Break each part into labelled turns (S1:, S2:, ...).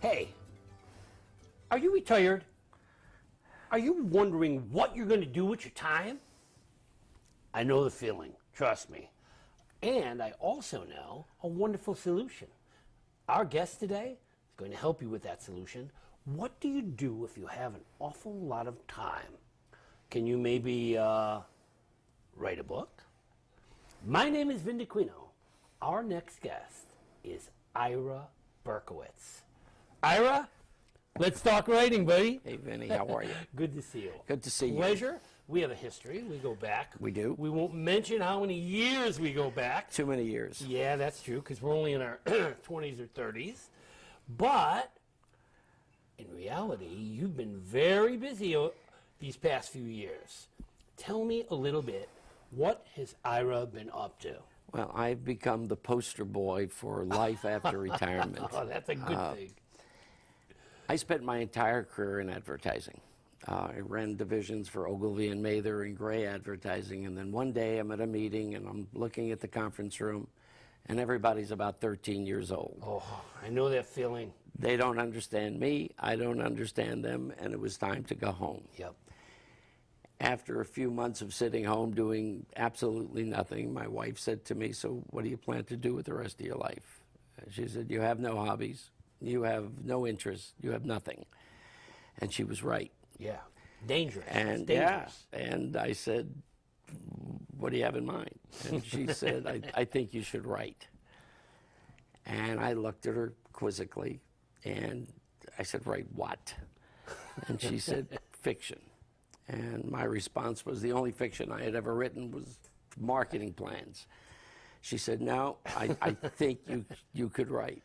S1: Hey, are you retired? Are you wondering what you're going to do with your time? I know the feeling, trust me. And I also know a wonderful solution. Our guest today is going to help you with that solution. What do you do if you have an awful lot of time? Can you maybe write a book? My name is Vin Dacquino. Our next guest is Ira Berkowitz. Ira, let's talk writing, buddy.
S2: Hey, Vinny, how are you?
S1: Good to see you.
S2: Good to see you.
S1: Pleasure. We have a history. We go back.
S2: We do.
S1: We won't mention how many years we go back.
S2: Too many years.
S1: Yeah, that's true, because we're only in our 20s or 30s. But in reality, you've been very busy these past few years. Tell me a little bit, what has Ira been up to?
S2: Well, I've become the poster boy for life after retirement.
S1: Oh, that's a good thing.
S2: I spent my entire career in advertising. I ran divisions for Ogilvy and Mather and Gray Advertising, and then one day I'm at a meeting and I'm looking at the conference room, and everybody's about 13 years old.
S1: Oh, I know that feeling.
S2: They don't understand me, I don't understand them, and it was time to go home.
S1: Yep.
S2: After a few months of sitting home doing absolutely nothing, my wife said to me, "So what do you plan to do with the rest of your life?" She said, "You have no hobbies, you have no interests, you have nothing." And she was right.
S1: Yeah. Dangerous.
S2: And
S1: it's dangerous.
S2: yeah, and I said, "What do you have in mind?" And she said, I think you should write." And I looked at her quizzically, and I said, "Write what?" And she said, "Fiction." And my response was, the only fiction I had ever written was marketing plans. She said, "No, I think you could write."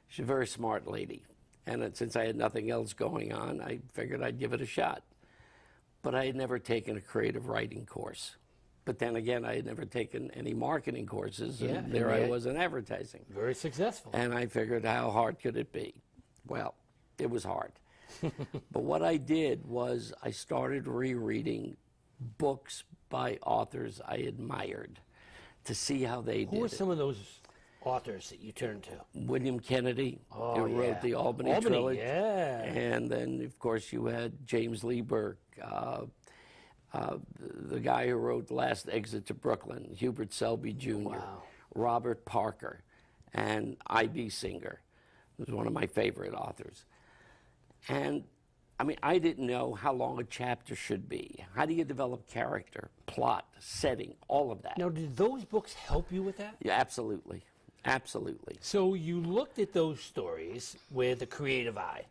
S2: She's a very smart lady. And since I had nothing else going on, I figured I'd give it a shot. But I had never taken a creative writing course. But then again, I had never taken any marketing courses, and there I was in advertising.
S1: Very successful.
S2: And I figured, how hard could it be? Well, it was hard. But what I did was I started rereading books by authors I admired to see how they did it.
S1: Who were some of those authors that you turned to?
S2: William Kennedy, who
S1: yeah.
S2: wrote the Albany trilogy.
S1: Yeah.
S2: And then, of course, you had James Lee Burke, the guy who wrote Last Exit to Brooklyn, Hubert Selby Jr.,
S1: Wow.
S2: Robert Parker, and I.B. Singer, who's one of my favorite authors. And, I mean, I didn't know how long a chapter should be. How do you develop character, plot, setting, all of that?
S1: Now, did those books help you with that?
S2: Yeah, absolutely. Absolutely.
S1: So you looked at those stories with a creative eye.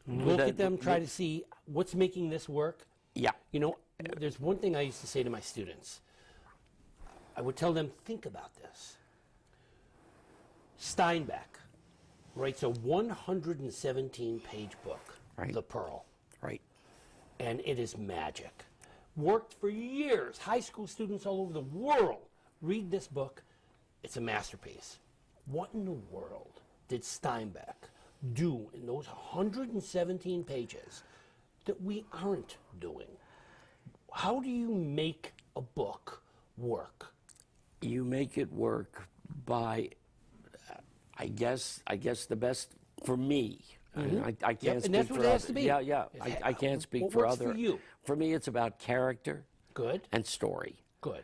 S1: Look at them, try to see what's making this work.
S2: Yeah.
S1: You know, there's one thing I used to say to my students. I would tell them, think about this. Steinbeck writes a 117-page book,
S2: Right.
S1: The Pearl.
S2: Right.
S1: And it is magic. Worked for years. High school students all over the world read this book. It's a masterpiece. What in the world did Steinbeck do in those 117 pages that we aren't doing? How do you make a book work?
S2: You make it work by, I guess the best for me. I can't speak
S1: and that's
S2: for
S1: what it has
S2: others.
S1: to be.
S2: Yeah. I can't speak
S1: What
S2: for
S1: works
S2: other.
S1: for you?
S2: For me, it's about character.
S1: Good.
S2: And story.
S1: Good.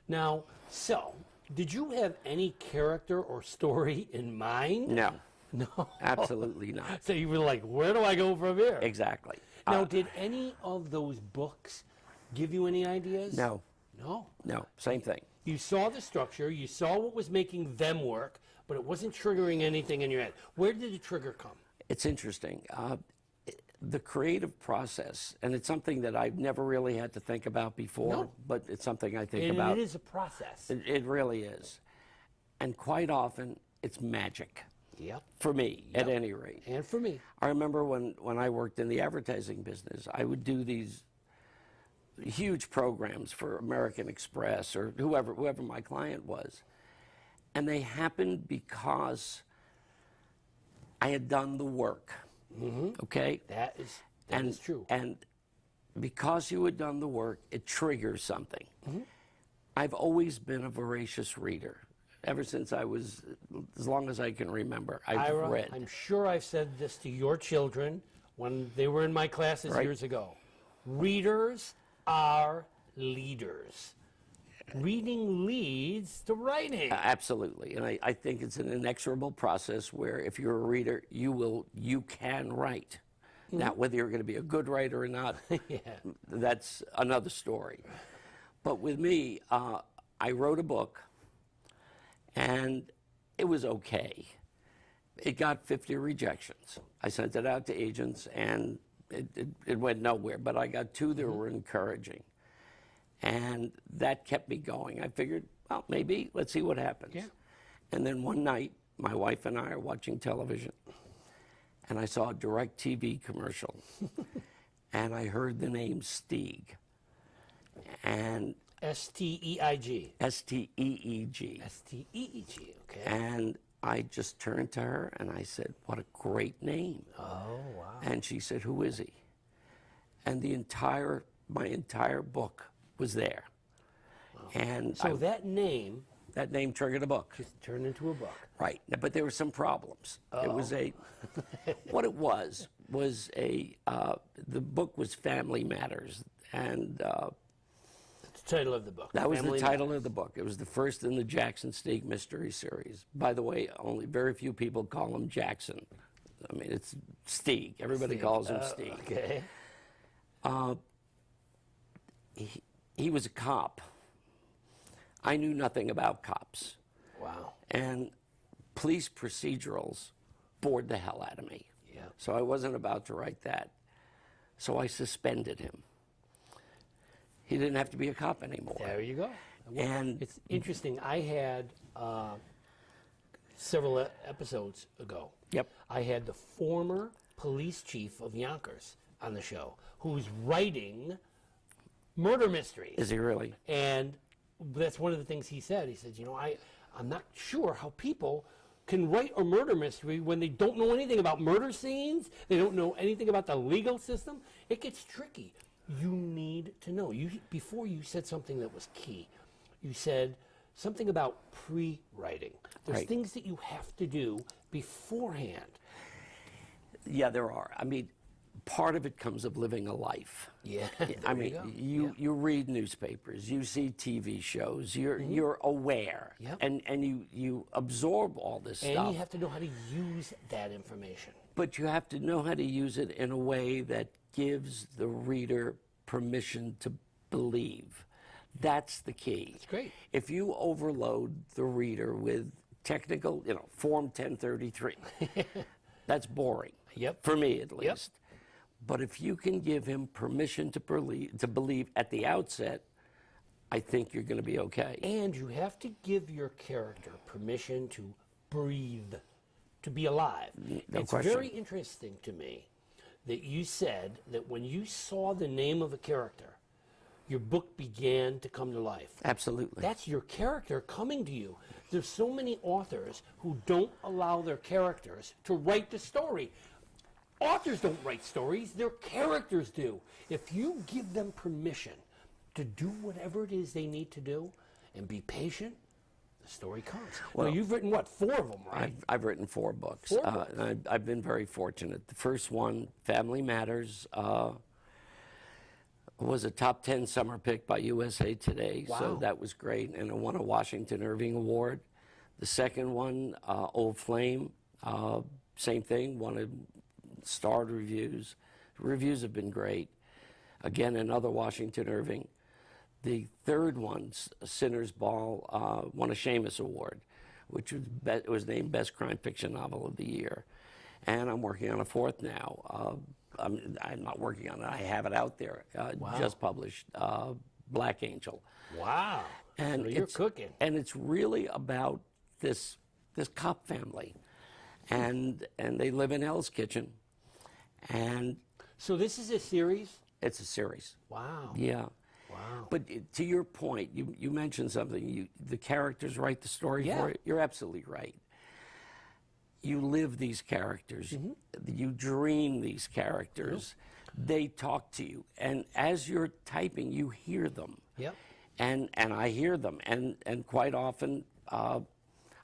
S1: Now, so, did you have any character or story in mind?
S2: No.
S1: No.
S2: Absolutely not.
S1: So you were like, where do I go from here?
S2: Exactly.
S1: Now, did any of those books give you any ideas?
S2: No.
S1: No.
S2: No. Same thing.
S1: You saw the structure, you saw what was making them work, but it wasn't triggering anything in your head. Where did the trigger come?
S2: It's interesting. The creative process, and it's something that I've never really had to think about before,
S1: No.
S2: but it's something I think
S1: And
S2: about.
S1: it is a process.
S2: It really is. And quite often, it's magic.
S1: Yep.
S2: For me, at any rate.
S1: And for me.
S2: I remember when I worked in the advertising business, I would do these huge programs for American Express or whoever my client was. And they happened because I had done the work. Okay?
S1: That is true.
S2: And because you had done the work, it triggers something. I've always been a voracious reader. Ever since I was, as long as I can remember, I've
S1: Ira,
S2: read.
S1: I'm sure I've said this to your children when they were in my classes
S2: Right.
S1: years ago. Readers are leaders. Reading leads to writing.
S2: Absolutely, and I think it's an inexorable process where if you're a reader, you can write. Now, whether you're going to be a good writer or not,
S1: Yeah.
S2: that's another story. But with me, I wrote a book, and it was okay. It got 50 rejections. I sent it out to agents, and it went nowhere. But I got 2 that were encouraging. And that kept me going. I figured, well, maybe, let's see what happens.
S1: Yeah.
S2: And then one night, my wife and I are watching television, and I saw a DirecTV commercial, and I heard the name Steeg. And
S1: S-T-E-I-G.
S2: S-T-E-E-G.
S1: S-T-E-E-G, okay.
S2: And I just turned to her, and I said, what a great name.
S1: Oh, wow.
S2: And she said, who is he? And my entire book was there. And
S1: So that name
S2: that name triggered a book.
S1: just turned into a book.
S2: Right, but there were some problems. It was what it was the book was Family Matters, and
S1: That's the title of the book.
S2: that was
S1: Family
S2: the title
S1: Matters.
S2: of the book. It was the first in the Jackson Steeg mystery series. By the way, only very few people call him Jackson. I mean, it's Steeg. Everybody calls him Steeg.
S1: Okay.
S2: He was a cop. I knew nothing about cops.
S1: Wow.
S2: And police procedurals bored the hell out of me.
S1: Yeah.
S2: So I wasn't about to write that. So I suspended him. He didn't have to be a cop anymore.
S1: There you go. Well,
S2: And
S1: it's interesting. I had several episodes ago.
S2: Yep.
S1: I had the former police chief of Yonkers on the show, who's writing murder mysteries.
S2: Is he really?
S1: And that's one of the things he said. He said, I'm not sure how people can write a murder mystery when they don't know anything about murder scenes. They don't know anything about the legal system. It gets tricky. You need to know. Before you said something that was key. You said something about pre-writing. There's
S2: Right.
S1: things that you have to do beforehand.
S2: Yeah, there are. I mean, part of it comes of living a life.
S1: Yeah.
S2: I mean, you read newspapers, you see TV shows, you're aware,
S1: Yep.
S2: and you absorb all this
S1: And
S2: stuff.
S1: you have to know how to use that information.
S2: But you have to know how to use it in a way that gives the reader permission to believe. That's the key.
S1: That's great.
S2: If you overload the reader with technical, Form 1033, that's boring.
S1: Yep.
S2: For me, at least. But if you can give him permission to believe at the outset, I think you're going to be okay.
S1: And you have to give your character permission to breathe, to be alive.
S2: No
S1: It's
S2: question.
S1: very interesting to me that you said that when you saw the name of a character, your book began to come to life.
S2: Absolutely.
S1: That's your character coming to you. There's so many authors who don't allow their characters to write the story. Authors don't write stories, their characters do. If you give them permission to do whatever it is they need to do and be patient, the story comes. Well, you've written, 4 of them, right?
S2: I've written 4 books.
S1: 4 books.
S2: And I've been very fortunate. The first one, Family Matters, was a top 10 summer pick by USA Today.
S1: Wow.
S2: So that was great. And it won a Washington Irving Award. The second one, Old Flame, same thing, won a starred reviews. The reviews have been great. Again, another Washington Irving. The third one, Sinner's Ball, won a Seamus Award, which was named Best Crime Fiction Novel of the Year. And I'm working on a 4th now. I'm not working on it. I have it out there. Just published, Black Angel.
S1: Wow.
S2: And
S1: So you're cooking.
S2: And it's really about this cop family, and they live in Hell's Kitchen, and
S1: So this is a series?
S2: it's a series.
S1: Wow.
S2: Yeah.
S1: Wow.
S2: But to your point, you mentioned something. The characters write the story
S1: Yeah.
S2: for it. You're absolutely right. You live these characters. You dream these characters. They talk to you, and as you're typing, you hear them.
S1: Yep.
S2: And I hear them, and quite often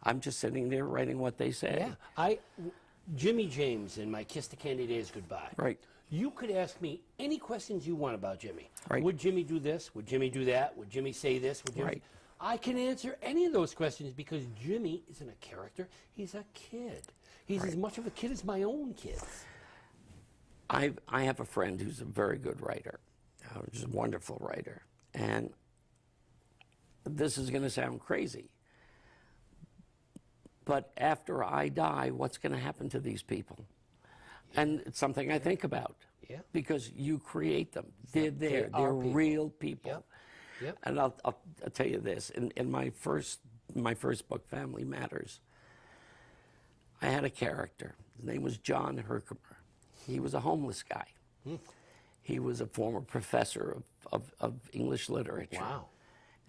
S2: I'm just sitting there writing what they say.
S1: Yeah. Jimmy James in my Kiss the Candy Days Goodbye.
S2: Right.
S1: You could ask me any questions you want about Jimmy.
S2: Right.
S1: Would Jimmy do this? Would Jimmy do that? Would Jimmy say this? Would Jimmy...
S2: Right.
S1: I can answer any of those questions because Jimmy isn't a character. He's a kid. He's as much of a kid as my own kids.
S2: I have a friend who's a very good writer, just a wonderful writer. And this is going to sound crazy, but after I die, what's going to happen to these people? And it's something I think about.
S1: Yeah.
S2: Because you create them. They're there. They're
S1: people.
S2: real people.
S1: Yep. Yep.
S2: And I'll tell you this. In my first book, Family Matters, I had a character. His name was John Herkimer. He was a homeless guy. He was a former professor of English literature.
S1: Wow.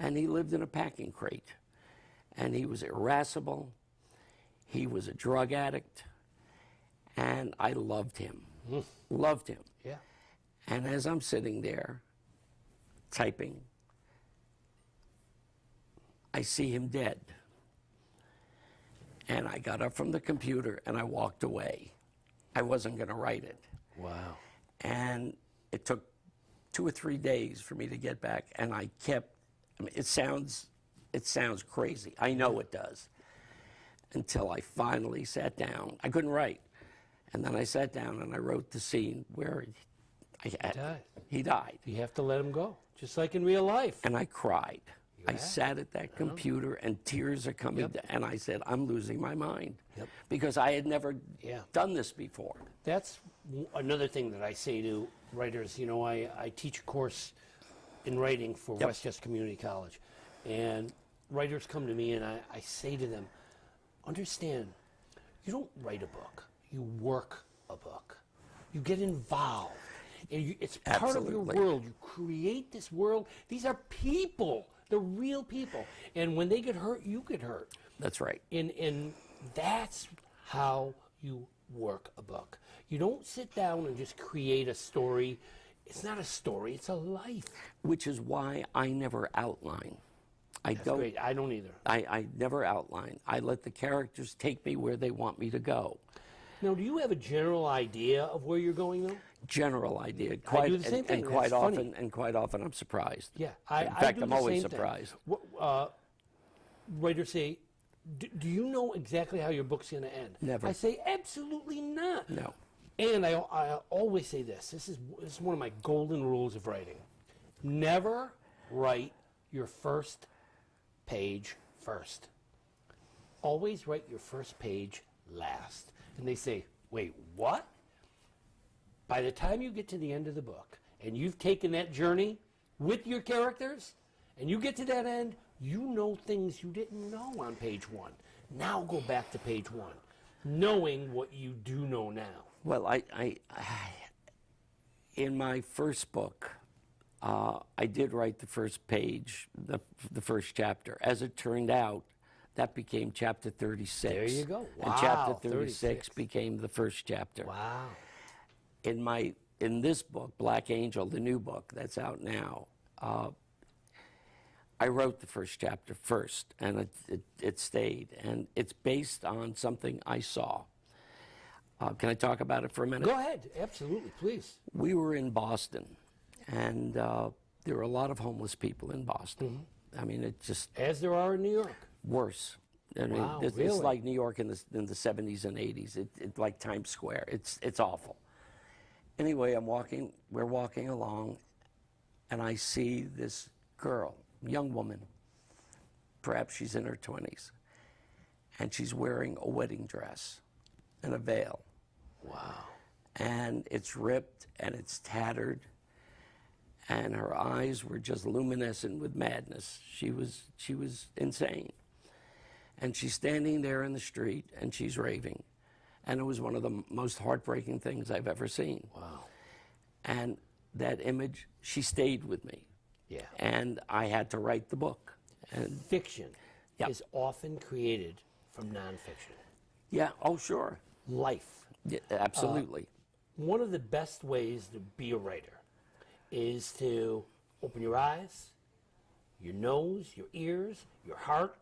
S2: And he lived in a packing crate. And he was irascible. He was a drug addict. And I loved him. Loved him.
S1: Yeah.
S2: And as I'm sitting there typing, I see him dead. And I got up from the computer and I walked away. I wasn't going to write it.
S1: Wow.
S2: And it took 2 or 3 days for me to get back, and I kept, I mean, it sounds crazy. I know it does. Until I finally sat down. I couldn't write. And then I sat down and I wrote the scene where he died.
S1: You have to let him go, just like in real life.
S2: And I cried. I
S1: have?
S2: sat at that computer and tears are coming down, and I said, I'm losing my mind.
S1: Yep.
S2: Because I had never
S1: Yeah.
S2: done this before.
S1: That's another thing that I say to writers. You know, I teach a course in writing for Westchester Community College. And writers come to me and I say to them, understand, you don't write a book. You work a book. You get involved. And it's part of your world. You create this world. These are people. They're real people. And when they get hurt, you get hurt.
S2: That's right.
S1: And that's how you work a book. You don't sit down and just create a story. It's not a story, it's a life.
S2: Which is why I never outline.
S1: That's great. I don't either.
S2: I never outline. I let the characters take me where they want me to go.
S1: Now, do you have a general idea of where you're going, though?
S2: General idea.
S1: I do the same thing.
S2: And quite
S1: That's funny.
S2: often, I'm surprised.
S1: Yeah.
S2: In fact,
S1: do
S2: I'm
S1: the
S2: always
S1: same thing.
S2: surprised.
S1: Writers say, do you know exactly how your book's going to end?
S2: Never.
S1: I say, absolutely not.
S2: No.
S1: And I always say this. This is one of my golden rules of writing. Never write your first page first. Always write your first page last. And they say, wait, what? By the time you get to the end of the book and you've taken that journey with your characters and you get to that end, you know things you didn't know on page 1. Now go back to page 1, knowing what you do know now.
S2: Well, I in my first book, I did write the first page, the first chapter. As it turned out, that became chapter 36.
S1: There you go.
S2: And
S1: Wow,
S2: chapter 36
S1: 36
S2: became the first chapter.
S1: Wow.
S2: In this book, Black Angel, the new book that's out now, I wrote the first chapter first, and it stayed. And it's based on something I saw. Can I talk about it for a minute?
S1: Go ahead. Absolutely, please.
S2: We were in Boston, and there were a lot of homeless people in Boston. I mean, it just...
S1: As there are in New York.
S2: Worse. I mean,
S1: Wow,
S2: it's
S1: really?
S2: like New York in the 70s and 80s. It's like Times Square. It's awful. Anyway, we're walking along, and I see this girl, young woman, perhaps she's in her 20s, and she's wearing a wedding dress and a veil.
S1: Wow.
S2: And it's ripped and it's tattered, and her eyes were just luminescent with madness. She was insane. And she's standing there in the street and she's raving. And it was one of the most heartbreaking things I've ever seen.
S1: Wow.
S2: And that image, she stayed with me.
S1: Yeah.
S2: And I had to write the book. And
S1: Fiction
S2: Yep.
S1: is often created from nonfiction.
S2: yeah, oh sure.
S1: Life.
S2: Yeah, absolutely.
S1: One of the best ways to be a writer is to open your eyes, your nose, your ears, your heart.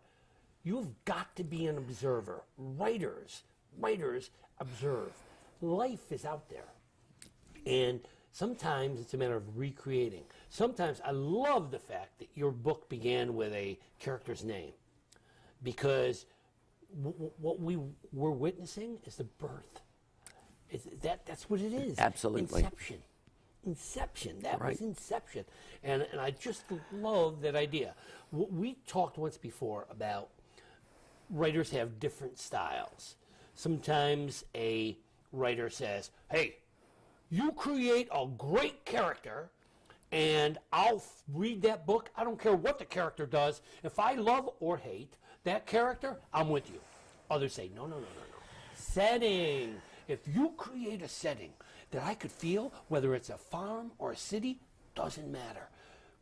S1: You've got to be an observer. Writers observe. Life is out there. And sometimes it's a matter of recreating. Sometimes I love the fact that your book began with a character's name, because what we were witnessing is the birth. That's what it is.
S2: Absolutely.
S1: Inception. That
S2: Right.
S1: was Inception. And I just love that idea. We talked once before about writers have different styles. Sometimes a writer says, hey, you create a great character and I'll read that book. I don't care what the character does. If I love or hate that character, I'm with you. Others say, no. Setting. If you create a setting that I could feel, whether it's a farm or a city, doesn't matter.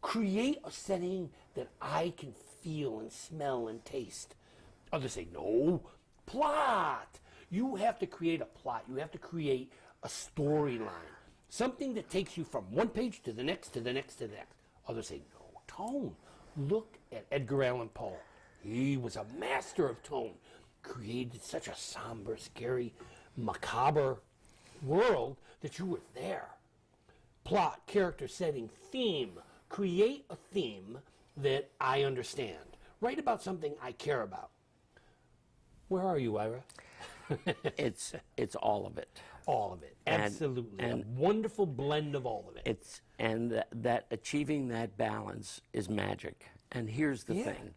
S1: Create a setting that I can feel and smell and taste. Others say, no. Plot. You have to create a plot. You have to create a storyline. Something that takes you from one page to the next, to the next, to the next. Others say, no, tone. Look at Edgar Allan Poe. He was a master of tone. Created such a somber, scary, macabre world that you were there. Plot, character, setting, theme. Create a theme that I understand. Write about something I care about. Where are you, Ira?
S2: It's all of it.
S1: All of it.
S2: And-
S1: Absolutely.
S2: and-
S1: a wonderful blend of all of it.
S2: That achieving that balance is magic. And here's the thing.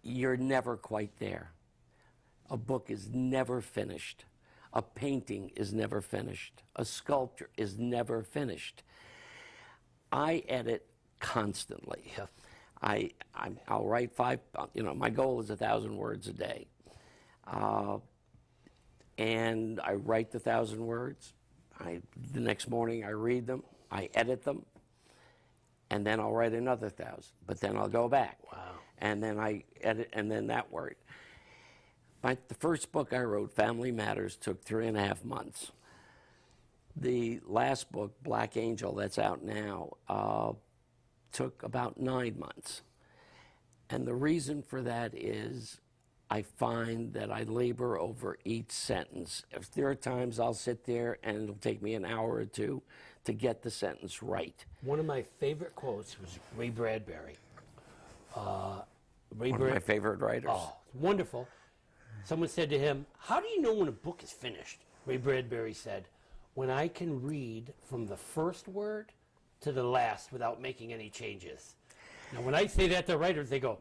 S2: You're never quite there. A book is never finished. A painting is never finished. A sculpture is never finished. I edit constantly. I'll write my goal is 1,000 words a day. And I write the 1,000 words. The next morning I read them, I edit them, and then I'll write another 1,000. But then I'll go back.
S1: Wow.
S2: And then I edit, and then that word. The first book I wrote, Family Matters, took 3.5 months. The last book, Black Angel, that's out now, took about 9 months. And the reason for that is I find that I labor over each sentence. If there are times I'll sit there and it'll take me an hour or two to get the sentence right.
S1: One of my favorite quotes was Ray Bradbury.
S2: One of my favorite writers.
S1: Oh, wonderful. Someone said to him, how do you know when a book is finished? Ray Bradbury said, when I can read from the first word to the last without making any changes. Now, when I say that to writers, they go,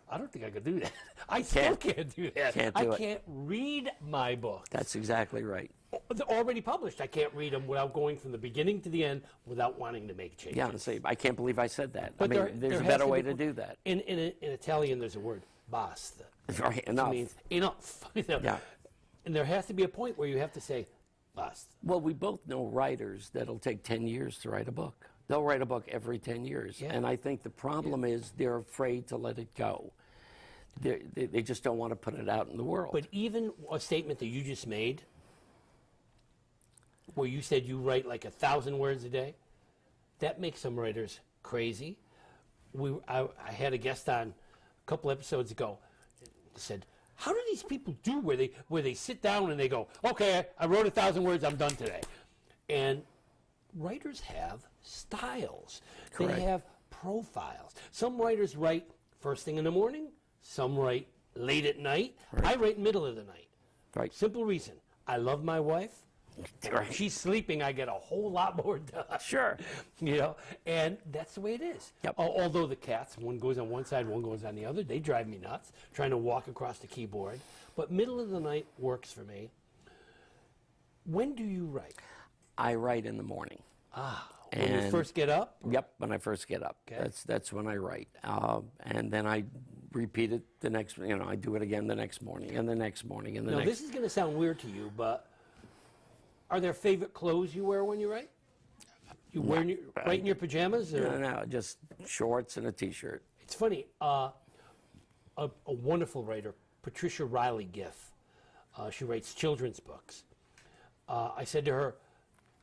S1: I don't think I could do that. I still can't do that. I can't read my books.
S2: That's exactly right.
S1: They're already published. I can't read them without going from the beginning to the end without wanting to make changes.
S2: Yeah, I can't believe I said that.
S1: But
S2: there's a better way to do that.
S1: In Italian, there's a word, basta.
S2: Right, enough.
S1: Which means enough.
S2: Yeah.
S1: And there has to be a point where you have to say, basta.
S2: Well, we both know writers that'll take 10 years to write a book. They'll write a book every 10 years.
S1: Yeah.
S2: And I think the problem is they're afraid to let it go. They just don't want to put it out in the world.
S1: But even a statement that you just made, where you said you write like 1,000 words a day, that makes some writers crazy. I had a guest on a couple episodes ago. Said, how do these people do where they sit down and they go, okay, I wrote 1,000 words, I'm done today. And writers have styles.
S2: Correct.
S1: They have profiles. Some writers write first thing in the morning. Some write late at night.
S2: Right.
S1: I write middle of the night.
S2: Right.
S1: Simple reason. I love my wife.
S2: Right.
S1: When she's sleeping, I get a whole lot more done.
S2: Sure.
S1: And that's the way it is.
S2: Yep.
S1: Although the cats, one goes on one side, one goes on the other, they drive me nuts trying to walk across the keyboard. But middle of the night works for me. When do you write?
S2: I write in the morning.
S1: When you first get up?
S2: Yep, when I first get up.
S1: Okay.
S2: That's when I write. And then I repeat it the next, I do it again the next morning and the next morning and the
S1: Now,
S2: next.
S1: this is going to sound weird to you, but are there favorite clothes you wear when you write? You write in your pajamas? Or?
S2: No, just shorts and a T-shirt.
S1: It's funny. A wonderful writer, Patricia Riley Giff. She writes children's books. I said to her,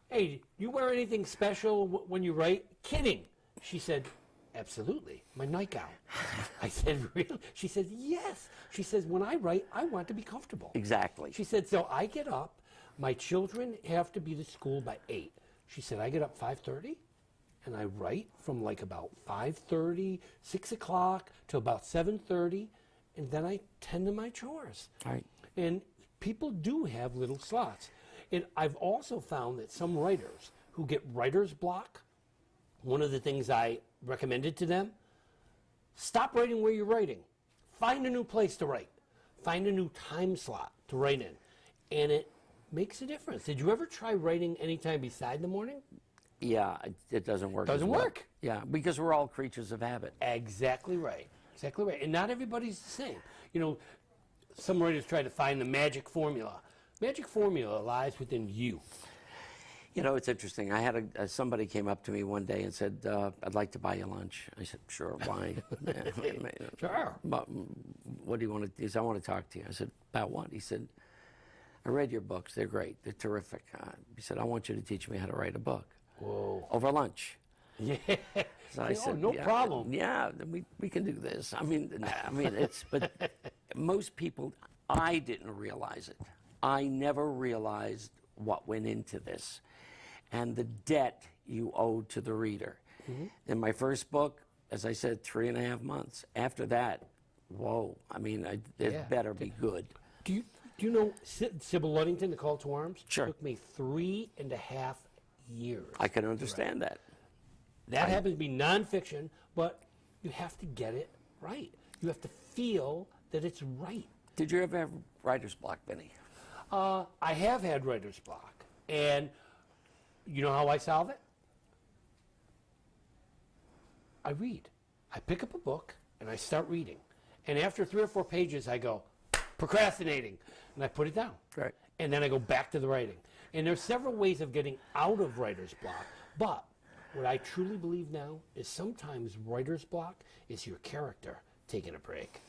S1: hey, you wear anything special when you write? Kidding. She said, absolutely. My nightgown. I said, really? She says, yes. She says, when I write, I want to be comfortable.
S2: Exactly.
S1: She said, so I get up. My children have to be to school by 8. She said, I get up 5:30, and I write from like about 5:30, 6 o'clock to about 7:30, and then I tend to my chores.
S2: Right.
S1: And people do have little slots. And I've also found that some writers who get writer's block, one of the things I recommended to them, stop writing where you're writing. Find a new place to write. Find a new time slot to write in. And it makes a difference. Did you ever try writing anytime beside the morning?
S2: Yeah, it doesn't work.
S1: Doesn't
S2: as well.
S1: work.
S2: Yeah, because we're all creatures of habit.
S1: Exactly right. Exactly right. And not everybody's the same. You know, some writers try to find the magic formula. Magic formula lies within you.
S2: You know, it's interesting. I had somebody came up to me one day and said, I'd like to buy you lunch. I said, sure, why?
S1: Sure.
S2: But what do you want to do? He said, I want to talk to you. I said, about what? He said, I read your books. They're great. They're terrific. He said, I want you to teach me how to write a book.
S1: Whoa.
S2: Over lunch.
S1: Yeah.
S2: So I said,
S1: no problem.
S2: Yeah, we can do this. I mean, it's, but most people, I didn't realize it. I never realized what went into this and the debt you owe to the reader. Mm-hmm. In my first book, as I said, 3.5 months. After that, whoa, I mean, it better be good.
S1: Do you know Sybil Ludington, The Call to Arms?
S2: Sure.
S1: It took me 3.5 years.
S2: I can understand that.
S1: That happens to be nonfiction, but you have to get it right. You have to feel that it's right.
S2: Did you ever have writer's block, Vinny?
S1: I have had writer's block. And you know how I solve it? I read. I pick up a book and I start reading. And after 3 or 4 pages, I go, procrastinating. And I put it down.
S2: Right.
S1: And then I go back to the writing. And there's several ways of getting out of writer's block. But what I truly believe now is sometimes writer's block is your character taking a break.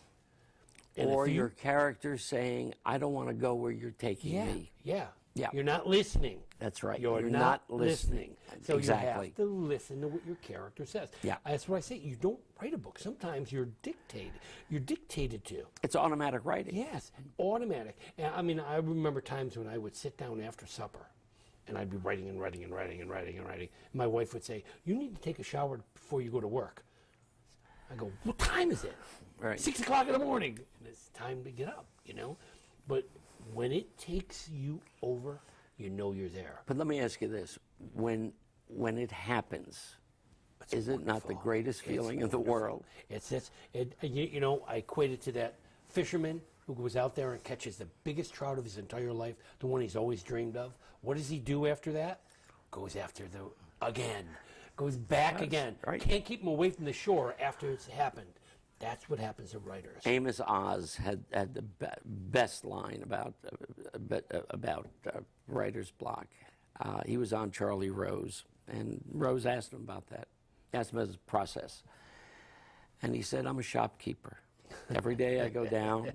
S1: And
S2: or your character saying, I don't want to go where you're taking me.
S1: Yeah.
S2: Yeah.
S1: You're not listening.
S2: That's right.
S1: You're not listening. So
S2: exactly.
S1: you have to listen to what your character says.
S2: Yeah.
S1: That's what I say. You don't write a book. Sometimes you're dictated. You're dictated to.
S2: It's automatic writing.
S1: Yes, automatic. And I mean, I remember times when I would sit down after supper, and I'd be writing and writing and writing and writing and writing. And my wife would say, "You need to take a shower before you go to work." I go, "What time is it?"
S2: Right.
S1: 6 o'clock in the morning. And it's time to get up, you know. But when it takes you over, you know you're there.
S2: But let me ask you this: when it happens, is it not the greatest feeling in the world?
S1: You know, I equate it to that fisherman who goes out there and catches the biggest trout of his entire life, the one he's always dreamed of. What does he do after that? Goes after goes back again.
S2: Right.
S1: Can't keep him away from the shore after it's happened. That's what happens to writers.
S2: Amos Oz had the best line about writer's block. He was on Charlie Rose, and Rose asked him about that. Asked him his process, and he said, "I'm a shopkeeper. Every day I go down,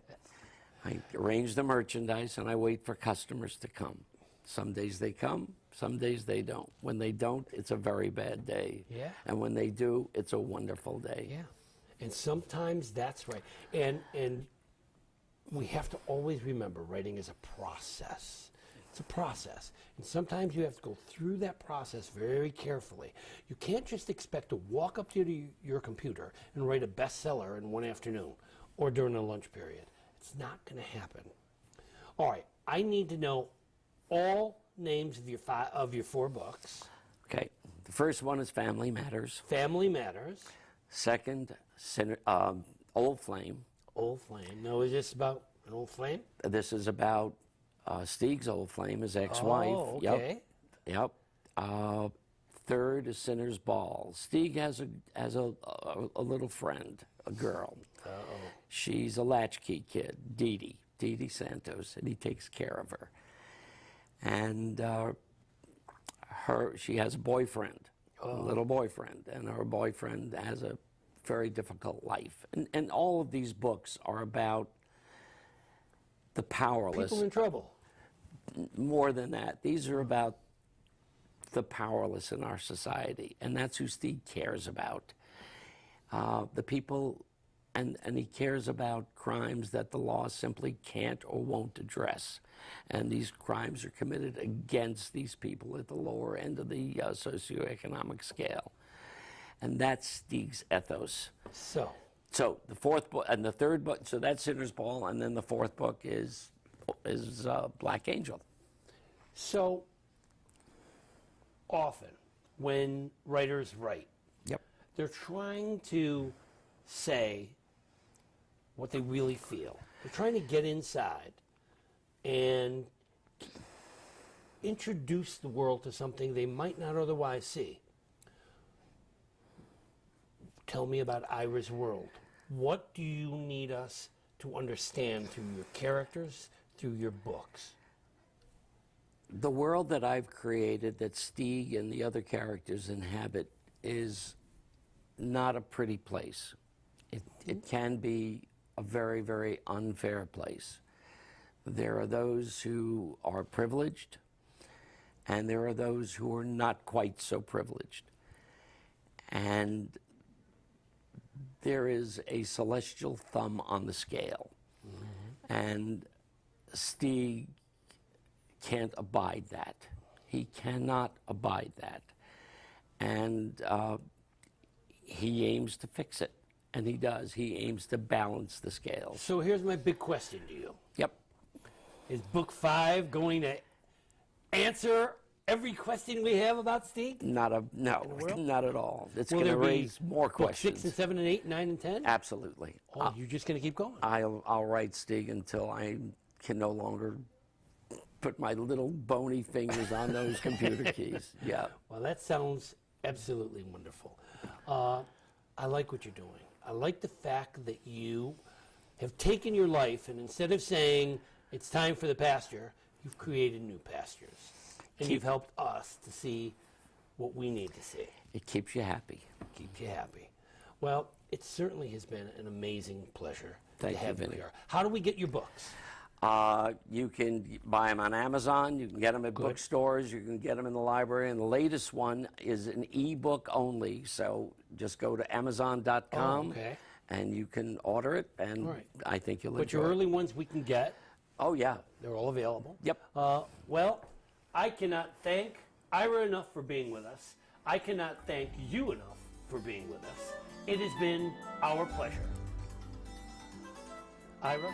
S2: I arrange the merchandise, and I wait for customers to come. Some days they come, some days they don't. When they don't, it's a very bad day.
S1: Yeah.
S2: And when they do, it's a wonderful day."
S1: Yeah. And sometimes that's right. And we have to always remember writing is a process. It's a process. And sometimes you have to go through that process very carefully. You can't just expect to walk up to your computer and write a bestseller in one afternoon or during a lunch period. It's not going to happen. All right. I need to know all names of your 4 books.
S2: Okay. The first one is Family Matters.
S1: Family Matters.
S2: Second, Old Flame.
S1: Old Flame. Now, is this about an old flame?
S2: This is about Stieg's old flame, his ex-wife.
S1: Oh, okay.
S2: Yep. Third is Sinner's Ball. Stieg has a little friend, a girl.
S1: Uh-oh.
S2: She's a latchkey kid, Dee Santos, and he takes care of her. And she has a boyfriend. A little boyfriend, and her boyfriend has a very difficult life. And all of these books are about the powerless.
S1: People in trouble.
S2: More than that, these are about the powerless in our society, and that's who Stieg cares about. the people, and he cares about crimes that the law simply can't or won't address. And these crimes are committed against these people at the lower end of the socioeconomic scale. And that's Stieg's ethos. So the fourth book and the third book, so that's Sinner's Ball, and then the fourth book is Black Angel.
S1: So often when writers write,
S2: Yep.
S1: they're trying to say what they really feel. They're trying to get inside and introduce the world to something they might not otherwise see. Tell me about Ira's world. What do you need us to understand through your characters, through your books?
S2: The world that I've created, that Stieg and the other characters inhabit, is not a pretty place. It can be a very, very unfair place. There are those who are privileged, and there are those who are not quite so privileged. And there is a celestial thumb on the scale. And Stieg can't abide that. He cannot abide that. And he aims to fix it. And he does. He aims to balance the scales.
S1: So here's my big question to you.
S2: Yep.
S1: Is book 5 going to answer every question we have about Stieg?
S2: No, not at all. It's going to raise more
S1: book
S2: questions.
S1: 6 and 7 and 8, 9 and 10?
S2: Absolutely.
S1: Oh, you're just going to keep going?
S2: I'll write Stieg until I can no longer put my little bony fingers on those computer keys. Yeah.
S1: Well, that sounds absolutely wonderful. I like what you're doing. I like the fact that you have taken your life and instead of saying it's time for the pasture, you've created new pastures. And you've helped us to see what we need to see.
S2: It keeps you happy.
S1: Keeps you happy. Well, it certainly has been an amazing pleasure
S2: Thank
S1: to
S2: you,
S1: have you
S2: Vinny.
S1: here. How do we get your books?
S2: You can buy them on Amazon. You can get them at bookstores. You can get them in the library. And the latest one is an ebook only. So just go to Amazon.com and you can order it. And I think you'll enjoy it.
S1: But your early ones we can get.
S2: Oh, yeah.
S1: They're all available.
S2: Yep.
S1: Well, I cannot thank Ira enough for being with us. I cannot thank you enough for being with us. It has been our pleasure. Ira?